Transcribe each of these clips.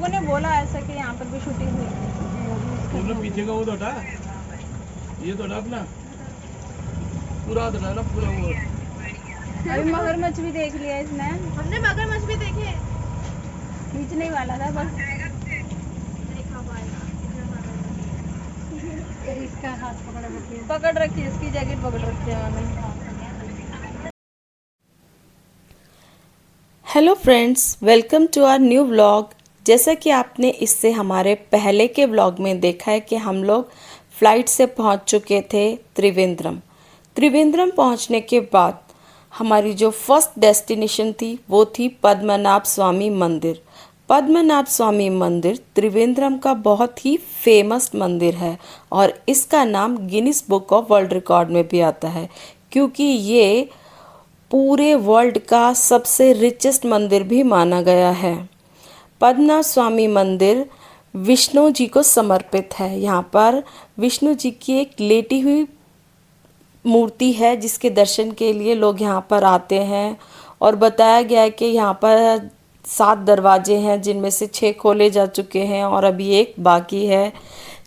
लोगों ने बोला ऐसा कि यहाँ पर भी शूटिंग हुई थी। मतलब पीछे का वो तो हटा, ये तो हटा अपना पूरा हटा ना, पूरा वो। अभी मगरमच्छ भी देख लिया इसने। हमने मगरमच्छ भी देखे। खींचने ही वाला था बस। देखा पाएगा इसका हाथ पकड़ रखी है, इसकी जैकेट पकड़ रखी है मैंने। Hello friends, welcome to our new vlog. जैसा कि आपने इससे हमारे पहले के व्लॉग में देखा है कि हम लोग फ़्लाइट से पहुंच चुके थे त्रिवेंद्रम। त्रिवेंद्रम पहुंचने के बाद हमारी जो फर्स्ट डेस्टिनेशन थी वो थी पद्मनाभ स्वामी मंदिर। पद्मनाभ स्वामी मंदिर त्रिवेंद्रम का बहुत ही फेमस मंदिर है और इसका नाम Guinness book of world record में भी आता है, क्योंकि ये पूरे वर्ल्ड का सबसे रिचेस्ट मंदिर भी माना गया है। पद्मनाभ स्वामी मंदिर विष्णु जी को समर्पित है। यहाँ पर विष्णु जी की एक लेटी हुई मूर्ति है जिसके दर्शन के लिए लोग यहाँ पर आते हैं और बताया गया है कि यहाँ पर 7 दरवाजे हैं जिनमें से 6 खोले जा चुके हैं और अभी एक बाकी है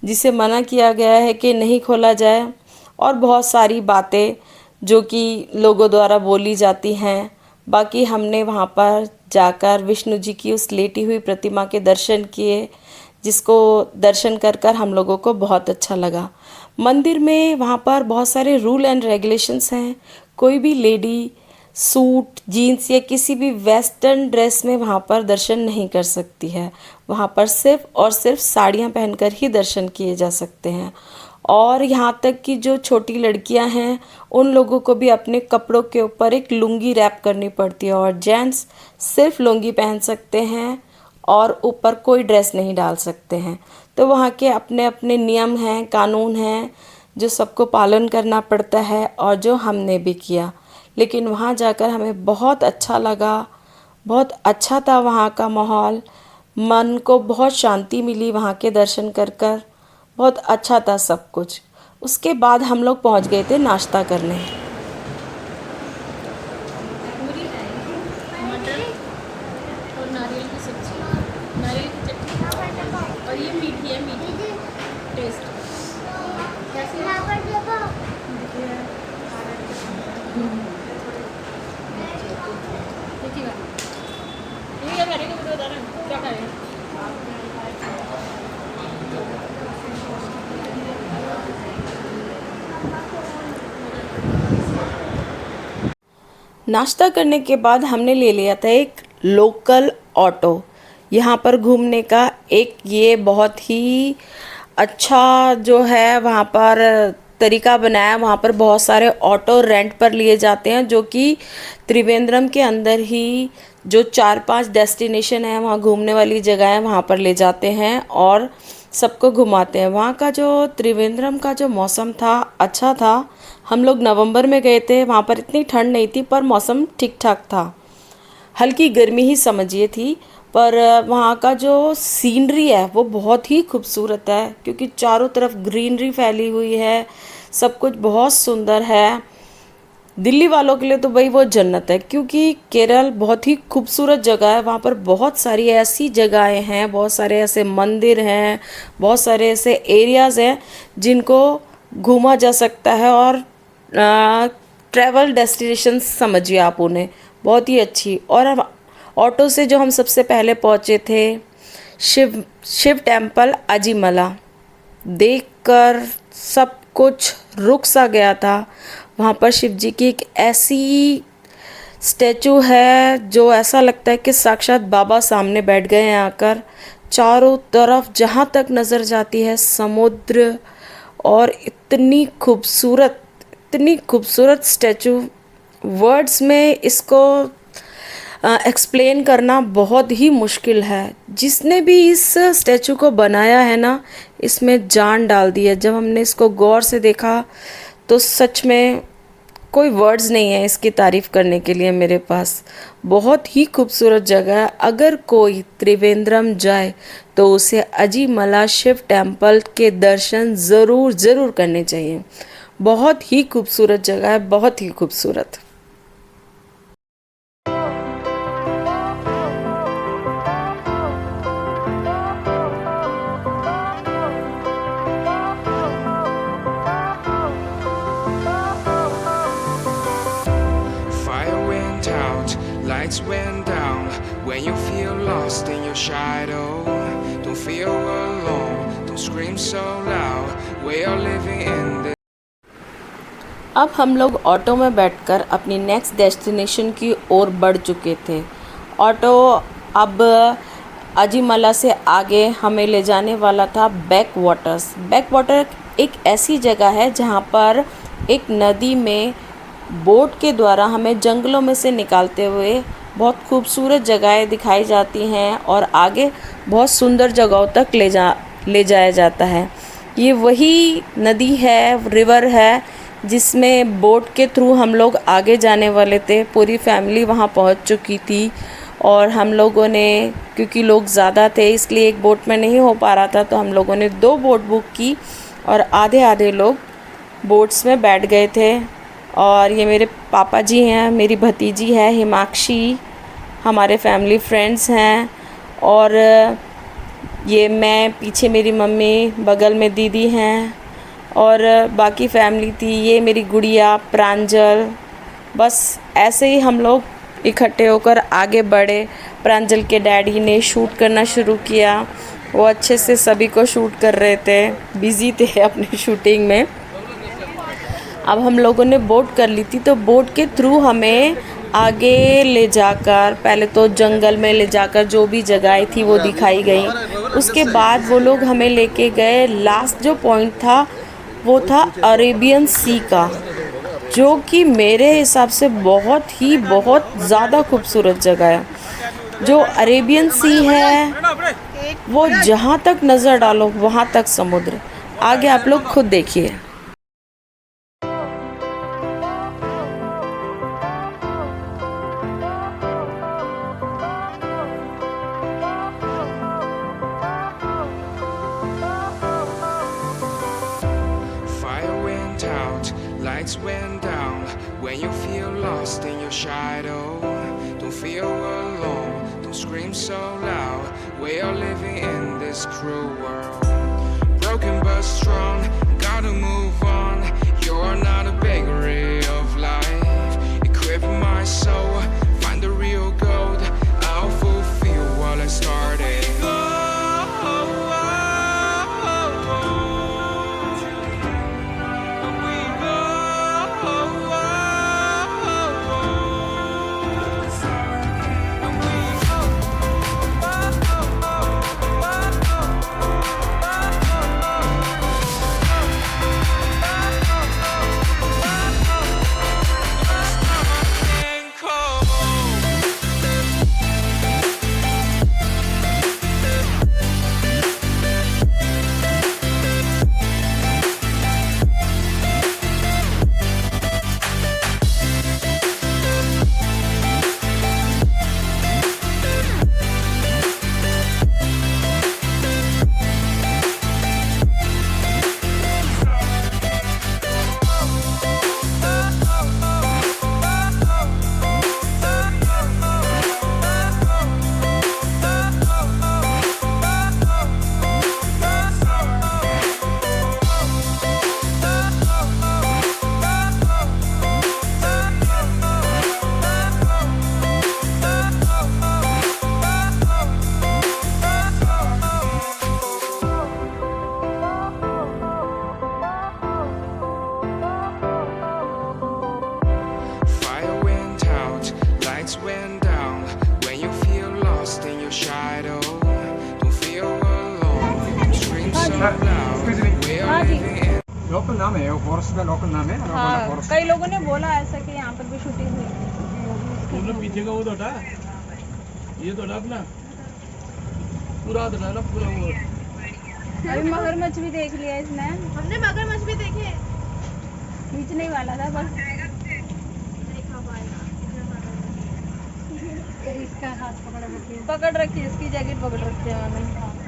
जिसे मना किया गया है कि नहीं खोला जाए, और बहुत सारी बातें जो कि लोगों द्वारा बोली जाती हैं। बाकी हमने वहाँ पर जाकर विष्णु जी की उस लेटी हुई प्रतिमा के दर्शन किए, जिसको दर्शन कर कर हम लोगों को बहुत अच्छा लगा। मंदिर में वहाँ पर बहुत सारे रूल एंड रेगुलेशंस हैं। कोई भी लेडी सूट जीन्स या किसी भी वेस्टर्न ड्रेस में वहाँ पर दर्शन नहीं कर सकती है। वहाँ पर सिर्फ और सिर्फ साड़ियाँ पहनकर ही दर्शन किए जा सकते हैं। और यहाँ तक कि जो छोटी लड़कियाँ हैं उन लोगों को भी अपने कपड़ों के ऊपर एक लुंगी रैप करनी पड़ती है, और जेंट्स सिर्फ लुंगी पहन सकते हैं और ऊपर कोई ड्रेस नहीं डाल सकते हैं। तो वहाँ के अपने अपने नियम हैं, कानून हैं जो सबको पालन करना पड़ता है, और जो हमने भी किया। लेकिन वहाँ जाकर हमें बहुत अच्छा लगा, बहुत अच्छा था वहाँ का माहौल। मन को बहुत शांति मिली वहाँ के दर्शन कर कर। बहुत अच्छा था सब कुछ। उसके बाद हम लोग पहुँच गए थे नाश्ता करने। मटर और नारियल की सब्जी, नारियल की चटनी, और ये मीठी है, मीठी टेस्ट कैसी है? ये क्या खा रहे हो? मुझे बता रहे हैं क्या खा रहे हैं? नाश्ता करने के बाद हमने ले लिया था एक लोकल ऑटो। यहाँ पर घूमने का एक ये बहुत ही अच्छा जो है वहाँ पर तरीका बनाया। वहाँ पर बहुत सारे ऑटो रेंट पर लिए जाते हैं जो कि त्रिवेंद्रम के अंदर ही जो 4-5 डेस्टिनेशन है, वहाँ घूमने वाली जगह है, वहाँ पर ले जाते हैं और सबको घुमाते हैं। वहाँ का जो त्रिवेंद्रम का जो मौसम था अच्छा था। हम लोग नवंबर में गए थे, वहाँ पर इतनी ठंड नहीं थी पर मौसम ठीक ठाक था। हल्की गर्मी ही समझिए थी, पर वहाँ का जो सीनरी है वो बहुत ही खूबसूरत है, क्योंकि चारों तरफ ग्रीनरी फैली हुई है, सब कुछ बहुत सुंदर है। दिल्ली वालों के लिए तो भाई वो जन्नत है, क्योंकि केरल बहुत ही खूबसूरत जगह है। वहाँ पर बहुत सारी ऐसी जगहें हैं, बहुत सारे ऐसे मंदिर हैं, बहुत सारे ऐसे एरियाज़ हैं जिनको घूमा जा सकता है, और ट्रैवल डेस्टिनेशन समझिए आप उन्हें, बहुत ही अच्छी। और हम ऑटो से जो हम सबसे पहले पहुँचे थे शिव टेम्पल अजीमला, देखकर सब कुछ रुक सा गया था। वहाँ पर शिव जी की एक ऐसी स्टैचू है जो ऐसा लगता है कि साक्षात बाबा सामने बैठ गए हैं आकर। चारों तरफ जहाँ तक नज़र जाती है समुद्र, और इतनी खूबसूरत स्टैचू, वर्ड्स में इसको एक्सप्लेन करना बहुत ही मुश्किल है। जिसने भी इस स्टैचू को बनाया है ना, इसमें जान डाल दी है। जब हमने इसको गौर से देखा तो सच में कोई वर्ड्स नहीं है इसकी तारीफ़ करने के लिए मेरे पास। बहुत ही खूबसूरत जगह है। अगर कोई त्रिवेंद्रम जाए तो उसे अजीमला शिव टेम्पल के दर्शन ज़रूर करने चाहिए। बहुत ही खूबसूरत जगह है, बहुत ही खूबसूरत। lights went down when you feel lost in your shadow. Don't feel alone, don't scream so loud. We are living in this. अब हम लोग ऑटो में बैठकर अपनी नेक्स्ट डेस्टिनेशन की ओर बढ़ चुके थे। ऑटो अब अजीमला से आगे हमें ले जाने वाला था बैक वाटर्स। बैक वाटर एक ऐसी जगह है जहाँ पर एक नदी में बोट के द्वारा हमें जंगलों में से निकालते हुए बहुत खूबसूरत जगहें दिखाई जाती हैं और आगे बहुत सुंदर जगहों तक ले जाया जाता है। ये वही नदी है, रिवर है, जिसमें बोट के थ्रू हम लोग आगे जाने वाले थे। पूरी फैमिली वहाँ पहुँच चुकी थी और हम लोगों ने, क्योंकि लोग ज़्यादा थे इसलिए एक बोट में नहीं हो पा रहा था, तो हम लोगों ने 2 बोट बुक की और आधे आधे लोग बोट्स में बैठ गए थे। और ये मेरे पापा जी हैं, मेरी भतीजी है हिमाक्षी, हमारे फैमिली फ्रेंड्स हैं, और ये मैं, पीछे मेरी मम्मी, बगल में दीदी हैं और बाकी फैमिली थी। ये मेरी गुड़िया प्रांजल। बस ऐसे ही हम लोग इकट्ठे होकर आगे बढ़े। प्रांजल के डैडी ने शूट करना शुरू किया, वो अच्छे से सभी को शूट कर रहे थे, बिज़ी थे अपनी शूटिंग में। अब हम लोगों ने बोट कर ली थी, तो बोट के थ्रू हमें आगे ले जाकर, पहले तो जंगल में ले जाकर जो भी जगहें थी वो दिखाई गई। उसके बाद वो लोग हमें लेके गए, लास्ट जो पॉइंट था वो था अरेबियन सी का, जो कि मेरे हिसाब से बहुत ज़्यादा खूबसूरत जगह है। जो अरेबियन सी है वो जहाँ तक नज़र डालो वहाँ तक समुद्र। आगे आप लोग खुद देखिए। Lights went down when you feel lost in your shadow. Don't feel alone, don't scream so loud. We are living in this cruel world. Broken but strong, gotta move on. You're not a bakery of life. Equip my soul, find the real gold. I'll fulfill what I started. Went down when you feel lost in your shadow. Don't feel alone, don't scream so loud. We are living in. Local नाम है, वो forest का local नाम है। हाँ, कई लोगों ने बोला ऐसा कि यहाँ पर भी शूटिंग हुई। तुमने पीछे का वो तो हटा, ये तो हटा अपना पूरा हटा ना, पूरा वो। अभी मगरमच्छ भी देख लिया इसने। हमने मगरमच्छ भी देखे। खींचने वाला था बस। इसका हाथ पकड़ रखी है, इसकी जैकेट पकड़ रखी है मैंने।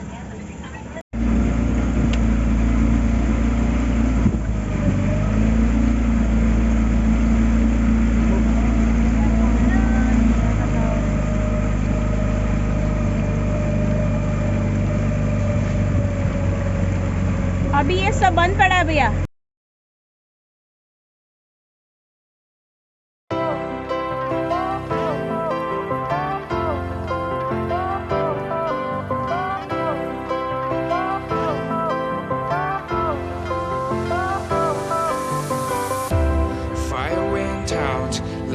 अभी ये सब बंद पड़ा है भैया।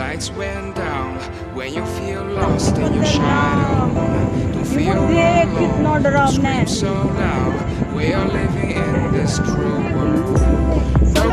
lights went down when you feel lost in your shadow. Don't feel देख कितना alone, डरावना है scream so loud. We are living in this cruel world.